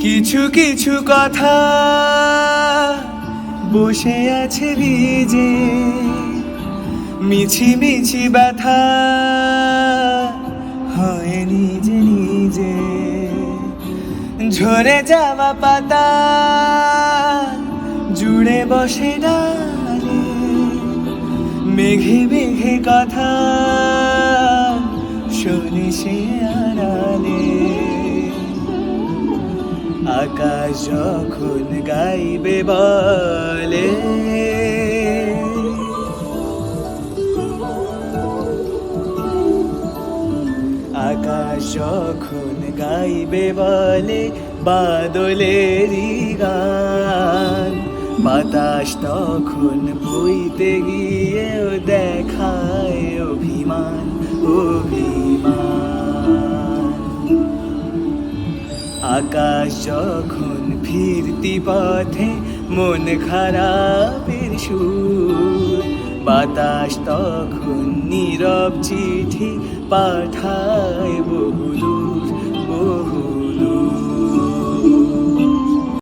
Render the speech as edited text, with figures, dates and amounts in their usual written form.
কিছু কিছু কথা বসে আছে ভিজে, মিছি মিছি ব্যথা হয় নিজে নিজে। ঝরে যাওয়া পাতা জুড়ে বসে ডালে, মেঘে মেঘে কথা শোনে সে আড়ালে। আকাশ যখন গাইবে বলে, আকাশ যখন গাইবে বলে বাদলেরই গান, বাতাস তখন বইতে গিয়েও দেখায় অভিমান অভিমান। আকাশ যখন ফিরতি পথে মন খারাপের সুর, বাতাস তখন নীরব চিঠি পাঠায় বহুদূর।